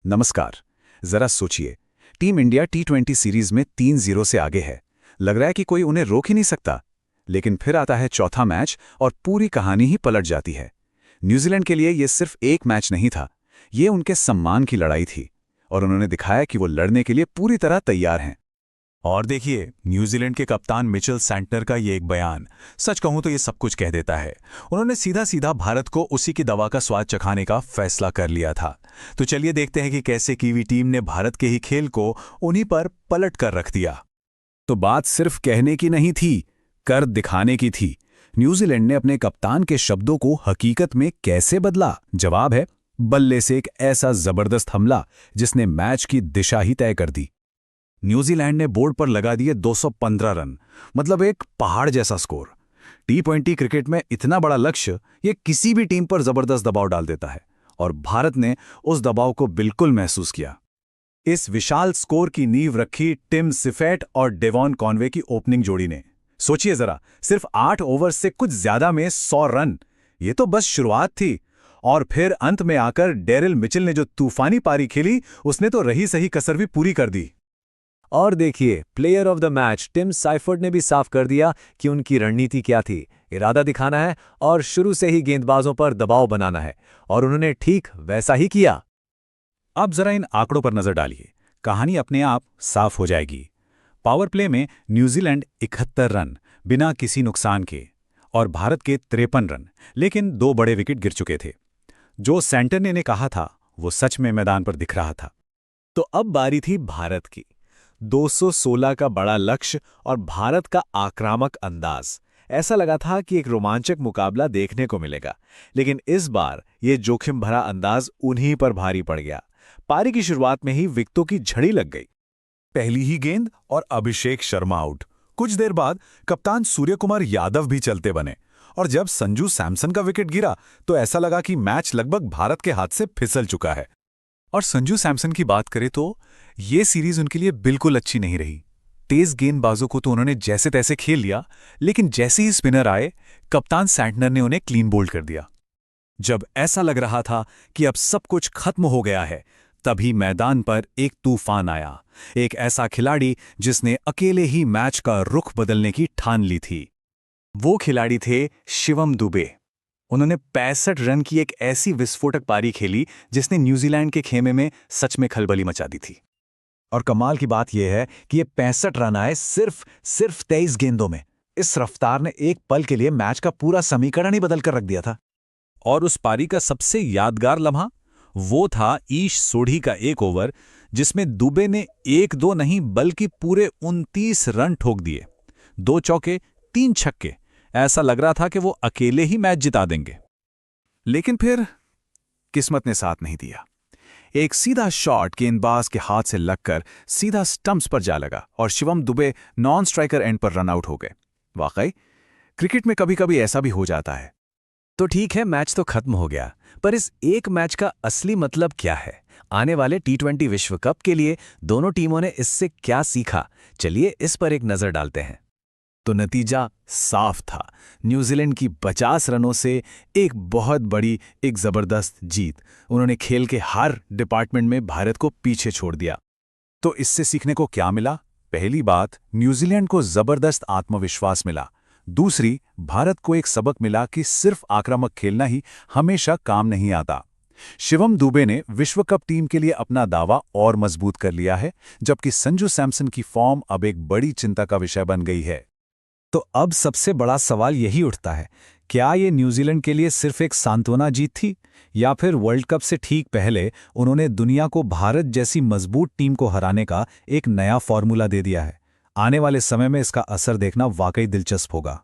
नमस्कार। जरा सोचिए, टीम इंडिया टी20 सीरीज में 3-0 से आगे है। लग रहा है कि कोई उन्हें रोक ही नहीं सकता। लेकिन फिर आता है चौथा मैच और पूरी कहानी ही पलट जाती है। न्यूजीलैंड के लिए यह सिर्फ एक मैच नहीं था, ये उनके सम्मान की लड़ाई थी और उन्होंने दिखाया कि वो लड़ने के लिए पूरी तरह तैयार हैं। और देखिए, न्यूजीलैंड के कप्तान मिचेल सैंटनर का ये एक बयान, सच कहूं तो ये सब कुछ कह देता है। उन्होंने सीधा सीधा भारत को उसी की दवा का स्वाद चखाने का फैसला कर लिया था। तो चलिए देखते हैं कि कैसे कीवी टीम ने भारत के ही खेल को उन्हीं पर पलट कर रख दिया। तो बात सिर्फ कहने की नहीं थी, कर दिखाने की थी। न्यूजीलैंड ने अपने कप्तान के शब्दों को हकीकत में कैसे बदला? जवाब है बल्ले से एक ऐसा जबरदस्त हमला जिसने मैच की दिशा ही तय कर दी। न्यूजीलैंड ने बोर्ड पर लगा दिए 215 रन, मतलब एक पहाड़ जैसा स्कोर। टी20 क्रिकेट में इतना बड़ा लक्ष्य ये किसी भी टीम पर जबरदस्त दबाव डाल देता है और भारत ने उस दबाव को बिल्कुल महसूस किया। इस विशाल स्कोर की नींव रखी टिम सिफेट और डेवॉन कॉनवे की ओपनिंग जोड़ी ने। सोचिए जरा, सिर्फ 8 ओवर से कुछ ज्यादा में 100 रन, ये तो बस शुरुआत थी। और फिर अंत में आकर डेरिल मिचेल ने जो तूफानी पारी खेली, उसने तो रही सही कसर भी पूरी कर दी। और देखिए, player of the match Tim Seifert ने भी साफ कर दिया कि उनकी रणनीति क्या थी। इरादा दिखाना है और शुरू से ही गेंदबाजों पर दबाव बनाना है, और उन्होंने ठीक वैसा ही किया। अब जरा इन आंकड़ों पर नजर डालिए, कहानी अपने आप साफ हो जाएगी। पावर प्ले में न्यूजीलैंड 71 रन बिना किसी नुकसान के और भारत के 53 रन, लेकिन 2 बड़े विकेट गिर चुके थे। जो सैंटनर ने कहा था वो सच में मैदान पर दिख रहा था। तो अब बारी थी भारत की। 216 का बड़ा लक्ष्य और भारत का आक्रामक अंदाज। ऐसा लगा था कि एक रोमांचक मुकाबला देखने को मिलेगा, लेकिन इस बार ये जोखिम भरा अंदाज उन्हीं पर भारी पड़ गया। पारी की शुरुआत में ही विकेटों की झड़ी लग गई। पहली ही गेंद और अभिषेक शर्मा आउट। कुछ देर बाद कप्तान सूर्यकुमार यादव भी चलते बने और जब संजू सैमसन का विकेट गिरा तो ऐसा लगा कि मैच लगभग भारत के हाथ से फिसल चुका है। और संजू सैमसन की बात करें तो ये सीरीज उनके लिए बिल्कुल अच्छी नहीं रही। तेज गेंदबाजों को तो उन्होंने जैसे तैसे खेल लिया, लेकिन जैसे ही स्पिनर आए, कप्तान सैंटनर ने उन्हें क्लीन बोल्ड कर दिया। जब ऐसा लग रहा था कि अब सब कुछ खत्म हो गया है, तभी मैदान पर एक तूफान आया। एक ऐसा खिलाड़ी जिसने अकेले ही मैच का रुख बदलने की ठान ली थी। वो खिलाड़ी थे शिवम दुबे। उन्होंने 65 रन की एक ऐसी विस्फोटक पारी खेली जिसने न्यूजीलैंड के खेमे में सच में खलबली मचा दी थी। और कमाल की बात यह है कि ये 65 रन आए सिर्फ 23 गेंदों में। इस रफ्तार ने एक पल के लिए मैच का पूरा समीकरण ही बदल कर रख दिया था। और उस पारी का सबसे यादगार लम्हा वो था ईश सोढ़ी का एक ओवर, जिसमें दुबे ने 1-2 नहीं बल्कि पूरे 29 रन ठोक दिए। 2 चौके, 3 छक्के। ऐसा लग रहा था कि वो अकेले ही मैच जिता देंगे। लेकिन फिर किस्मत ने साथ नहीं दिया। एक सीधा शॉट गेंदबाज के हाथ से लगकर सीधा स्टंप्स पर जा लगा और Shivam Dubey non striker end पर रन आउट हो गए। वाकई क्रिकेट में कभी कभी ऐसा भी हो जाता है। तो ठीक है, मैच तो खत्म हो गया, पर इस एक मैच का असली मतलब क्या है? आने वाले टी20 विश्व कप के लिए दोनों टीमों ने इससे क्या सीखा? चलिए इस पर एक नजर डालते हैं। तो नतीजा साफ था। न्यूजीलैंड की 50 रनों से एक बहुत बड़ी, एक जबरदस्त जीत। उन्होंने खेल के हर डिपार्टमेंट में भारत को पीछे छोड़ दिया। तो इससे सीखने को क्या मिला? पहली बात, न्यूजीलैंड को जबरदस्त आत्मविश्वास मिला। दूसरी, भारत को एक सबक मिला कि सिर्फ आक्रामक खेलना ही हमेशा काम नहीं आता। शिवम दुबे ने विश्व कप टीम के लिए अपना दावा और मजबूत कर लिया है, जबकि संजू सैमसन की फॉर्म अब एक बड़ी चिंता का विषय बन गई है। तो अब सबसे बड़ा सवाल यही उठता है, क्या ये न्यूजीलैंड के लिए सिर्फ एक सांत्वना जीत थी, या फिर वर्ल्ड कप से ठीक पहले उन्होंने दुनिया को भारत जैसी मजबूत टीम को हराने का एक नया फॉर्मूला दे दिया है? आने वाले समय में इसका असर देखना वाकई दिलचस्प होगा।